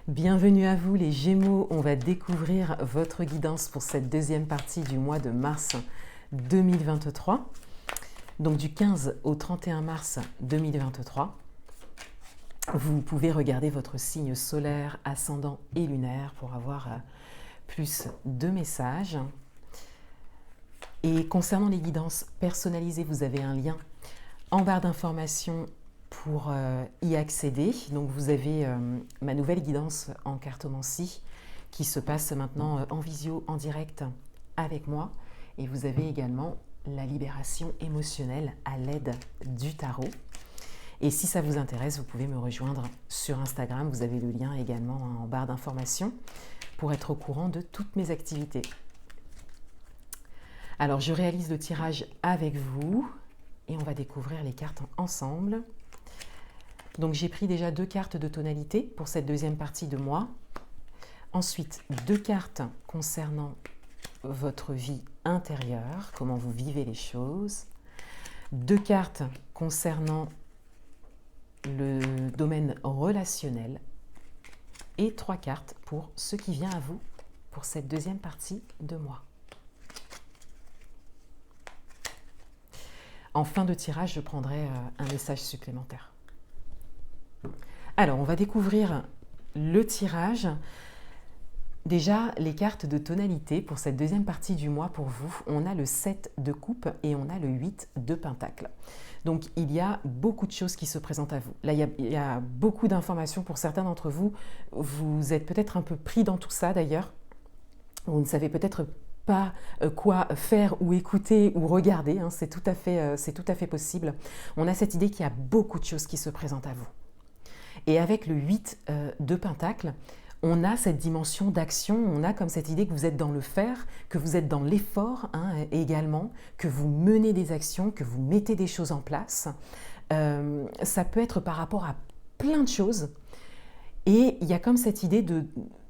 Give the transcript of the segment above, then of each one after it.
Bienvenue à vous les Gémeaux, on va découvrir votre guidance pour cette deuxième partie du mois de mars 2023. Donc du 15 au 31 mars 2023. Vous pouvez regarder votre signe solaire, ascendant et lunaire pour avoir plus de messages. Et concernant les guidances personnalisées, vous avez un lien en barre d'informations pour y accéder. Donc vous avez ma nouvelle guidance en cartomancie qui se passe maintenant en visio, en direct avec moi. Et vous avez également la libération émotionnelle à l'aide du tarot. Et si ça vous intéresse, vous pouvez me rejoindre sur Instagram. Vous avez le lien également en barre d'informations pour être au courant de toutes mes activités. Alors je réalise le tirage avec vous et on va découvrir les cartes ensemble. Donc j'ai pris déjà 2 cartes de tonalité pour cette deuxième partie de mois. Ensuite, 2 cartes concernant votre vie intérieure, comment vous vivez les choses. 2 cartes concernant le domaine relationnel. Et 3 cartes pour ce qui vient à vous pour cette deuxième partie de mois. En fin de tirage, je prendrai un message supplémentaire. Alors, on va découvrir le tirage. Déjà, les cartes de tonalité pour cette deuxième partie du mois pour vous. On a le 7 de coupe et on a le 8 de pentacle. Donc, il y a beaucoup de choses qui se présentent à vous. Là, il y a beaucoup d'informations pour certains d'entre vous. Vous êtes peut-être un peu pris dans tout ça d'ailleurs. Vous ne savez peut-être pas quoi faire ou écouter ou regarder. Hein. C'est tout à fait possible. On a cette idée qu'il y a beaucoup de choses qui se présentent à vous. Et avec le 8 de pentacle, on a cette dimension d'action, on a comme cette idée que vous êtes dans le faire, que vous êtes dans l'effort également, que vous menez des actions, que vous mettez des choses en place. Ça peut être par rapport à plein de choses. Et il y a comme cette idée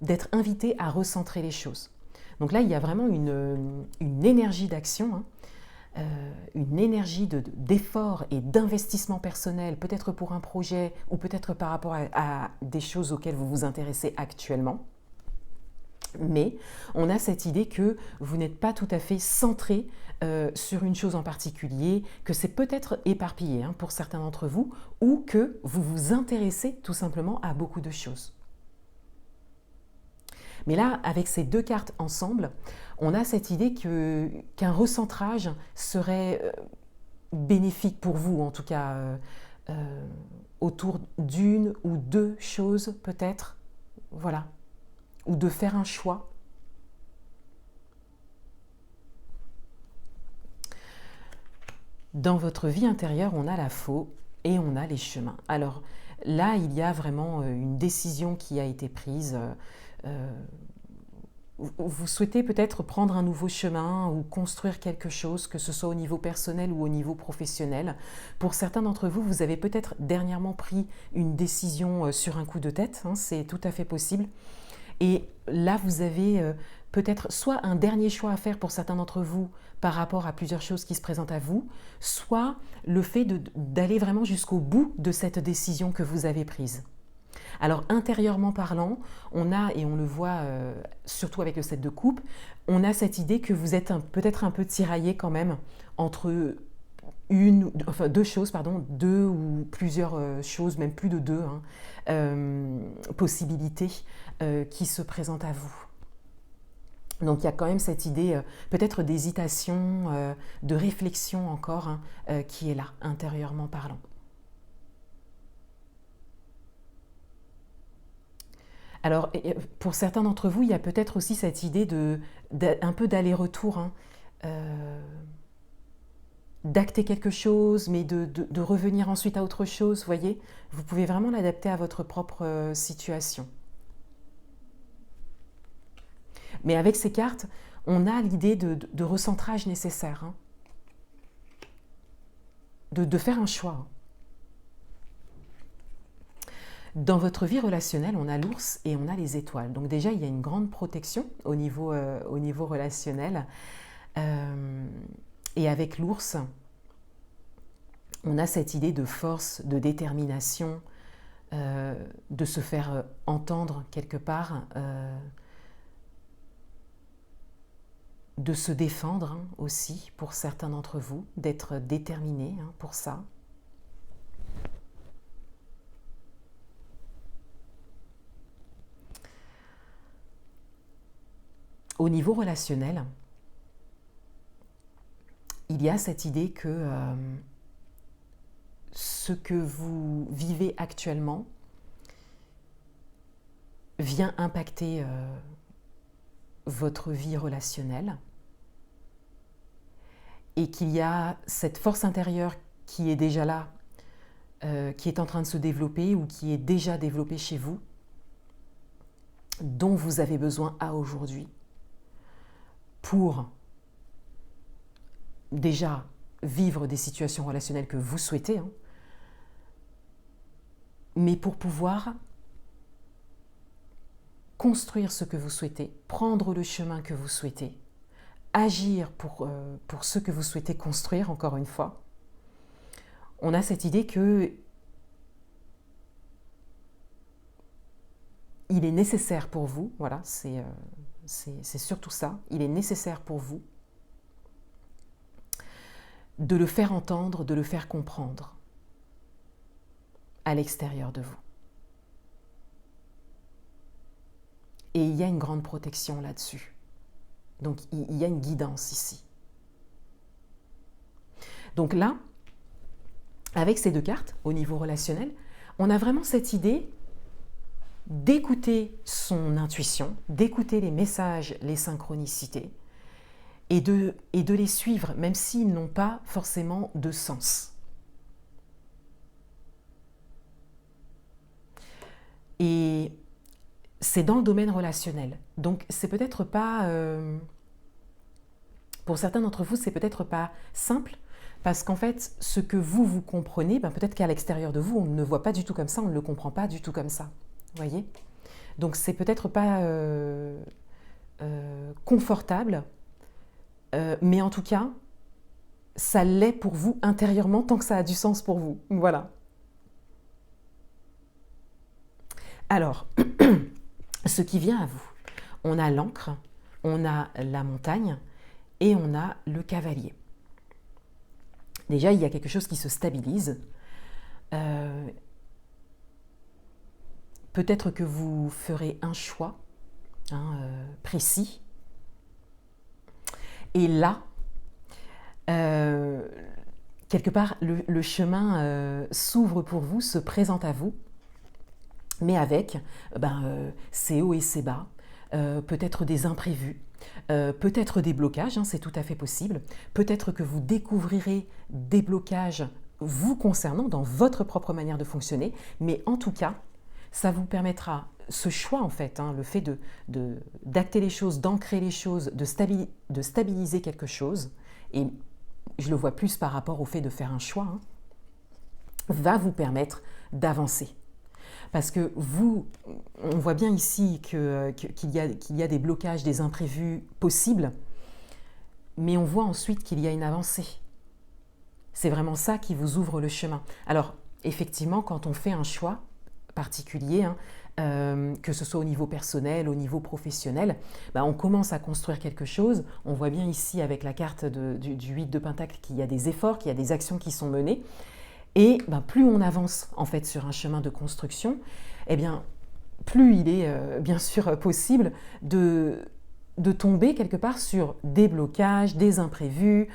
d'être invité à recentrer les choses. Donc là, il y a vraiment une énergie d'action, une énergie d'effort et d'investissement personnel, peut-être pour un projet ou peut-être par rapport à des choses auxquelles vous vous intéressez actuellement. Mais on a cette idée que vous n'êtes pas tout à fait centré sur une chose en particulier, que c'est peut-être éparpillé pour certains d'entre vous, ou que vous vous intéressez tout simplement à beaucoup de choses. Mais là, avec ces 2 cartes ensemble, on a cette idée qu'un recentrage serait bénéfique pour vous, en tout cas autour d'une ou 2 choses peut-être, voilà, ou de faire un choix. Dans votre vie intérieure, on a la faux et on a les chemins. Alors là, il y a vraiment une décision qui a été prise. Vous souhaitez peut-être prendre un nouveau chemin ou construire quelque chose, que ce soit au niveau personnel ou au niveau professionnel. Pour certains d'entre vous, vous avez peut-être dernièrement pris une décision sur un coup de tête, c'est tout à fait possible. Et là, vous avez peut-être soit un dernier choix à faire pour certains d'entre vous par rapport à plusieurs choses qui se présentent à vous, soit le fait d'aller vraiment jusqu'au bout de cette décision que vous avez prise. Alors intérieurement parlant, on a, et on le voit surtout avec le 7 de coupe, on a cette idée que vous êtes peut-être un peu tiraillé quand même entre 2 choses, 2 ou plusieurs choses, même plus de 2 possibilités qui se présentent à vous. Donc il y a quand même cette idée peut-être d'hésitation, de réflexion encore qui est là, intérieurement parlant. Alors, pour certains d'entre vous, il y a peut-être aussi cette idée un peu d'aller-retour, d'acter quelque chose, mais de revenir ensuite à autre chose, vous voyez. Vous pouvez vraiment l'adapter à votre propre situation. Mais avec ces cartes, on a l'idée de recentrage nécessaire, de faire un choix. Dans votre vie relationnelle, on a l'ours et on a les étoiles. Donc déjà, il y a une grande protection au niveau relationnel. Et avec l'ours, on a cette idée de force, de détermination, de se faire entendre quelque part, de se défendre hein, aussi pour certains d'entre vous, d'être déterminés hein, pour ça. Au niveau relationnel, il y a cette idée que ce que vous vivez actuellement vient impacter votre vie relationnelle et qu'il y a cette force intérieure qui est déjà là, qui est en train de se développer ou qui est déjà développée chez vous, dont vous avez besoin à aujourd'hui pour déjà vivre des situations relationnelles que vous souhaitez, hein, mais pour pouvoir construire ce que vous souhaitez, prendre le chemin que vous souhaitez, agir pour ce que vous souhaitez construire, encore une fois. On a cette idée que il est nécessaire pour vous, voilà, c'est surtout ça, il est nécessaire pour vous de le faire entendre, de le faire comprendre à l'extérieur de vous. Et il y a une grande protection là-dessus. Donc il y a une guidance ici. Donc là, avec ces deux cartes, au niveau relationnel, on a vraiment cette idée d'écouter son intuition, d'écouter les messages, les synchronicités, et de les suivre, même s'ils n'ont pas forcément de sens. Et c'est dans le domaine relationnel. Donc c'est peut-être pas, pour certains d'entre vous, c'est peut-être pas simple, parce qu'en fait, ce que vous comprenez, ben peut-être qu'à l'extérieur de vous, on ne le voit pas du tout comme ça, on ne le comprend pas du tout comme ça. Vous voyez ? Donc c'est peut-être pas confortable, mais en tout cas, ça l'est pour vous intérieurement tant que ça a du sens pour vous. Voilà. Alors, ce qui vient à vous, on a l'encre, on a la montagne et on a le cavalier. Déjà, il y a quelque chose qui se stabilise. Peut-être que vous ferez un choix précis. Et là, quelque part, le chemin s'ouvre pour vous, se présente à vous, mais avec ses hauts et ses bas, peut-être des imprévus, peut-être des blocages, hein, c'est tout à fait possible. Peut-être que vous découvrirez des blocages vous concernant dans votre propre manière de fonctionner, mais en tout cas, ça vous permettra, ce choix en fait, hein, le fait d'acter les choses, d'ancrer les choses, de stabiliser quelque chose, et je le vois plus par rapport au fait de faire un choix, hein, va vous permettre d'avancer. Parce que on voit bien ici qu'il y a des blocages, des imprévus possibles, mais on voit ensuite qu'il y a une avancée. C'est vraiment ça qui vous ouvre le chemin. Alors, effectivement, quand on fait un choix particulier, hein, que ce soit au niveau personnel, au niveau professionnel, on commence à construire quelque chose. On voit bien ici avec la carte du 8 de Pentacle qu'il y a des efforts, qu'il y a des actions qui sont menées. Et plus on avance en fait sur un chemin de construction, eh bien, plus il est bien sûr possible de tomber quelque part sur des blocages, des imprévus,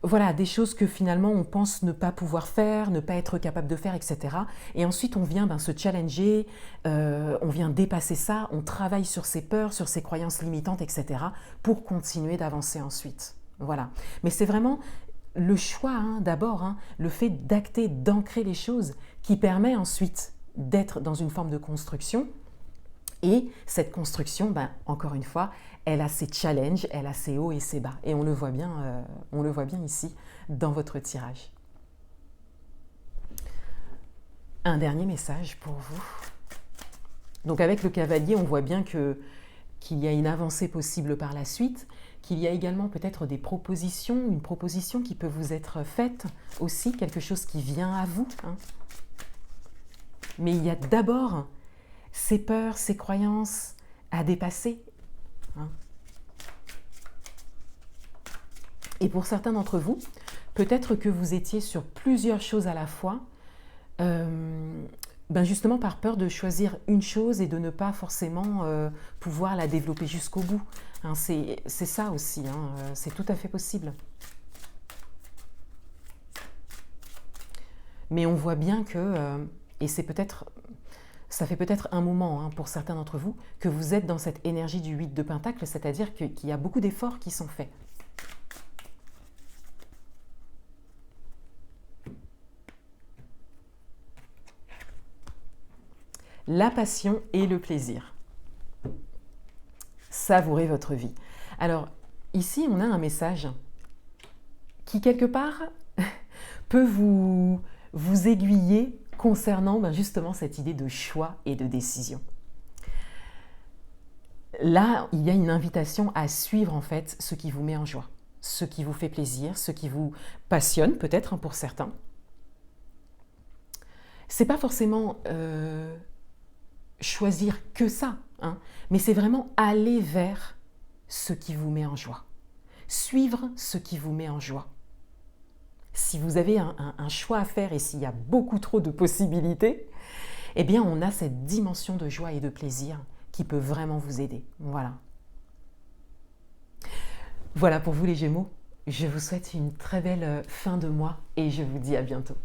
voilà, des choses que finalement on pense ne pas pouvoir faire, ne pas être capable de faire, etc. Et ensuite on vient se challenger, on vient dépasser ça, on travaille sur ses peurs, sur ses croyances limitantes, etc. pour continuer d'avancer ensuite. Voilà. Mais c'est vraiment le choix, hein, d'abord, hein, le fait d'acter, d'ancrer les choses qui permet ensuite d'être dans une forme de construction. Et cette construction, encore une fois, elle a ses challenges, elle a ses hauts et ses bas. Et on le voit bien ici dans votre tirage. Un dernier message pour vous. Donc avec le cavalier, on voit bien qu'il y a une avancée possible par la suite, qu'il y a également peut-être des propositions, une proposition qui peut vous être faite aussi, quelque chose qui vient à vous. Hein. Mais il y a d'abord ces peurs, ces croyances à dépasser. Hein. Et pour certains d'entre vous, peut-être que vous étiez sur plusieurs choses à la fois, justement par peur de choisir une chose et de ne pas forcément pouvoir la développer jusqu'au bout. Hein, c'est ça aussi, hein, c'est tout à fait possible. Mais on voit bien que, et ça fait peut-être un moment hein, pour certains d'entre vous, que vous êtes dans cette énergie du 8 de Pentacle, c'est-à-dire qu'il y a beaucoup d'efforts qui sont faits. La passion et le plaisir. Savourez votre vie. Alors, ici, on a un message qui, quelque part, peut vous aiguiller concernant justement cette idée de choix et de décision. Là, il y a une invitation à suivre en fait ce qui vous met en joie, ce qui vous fait plaisir, ce qui vous passionne peut-être hein, pour certains. C'est pas forcément choisir que ça, hein, mais c'est vraiment aller vers ce qui vous met en joie. Suivre ce qui vous met en joie. Si vous avez un choix à faire et s'il y a beaucoup trop de possibilités, eh bien on a cette dimension de joie et de plaisir qui peut vraiment vous aider. Voilà. Voilà pour vous les Gémeaux. Je vous souhaite une très belle fin de mois et je vous dis à bientôt.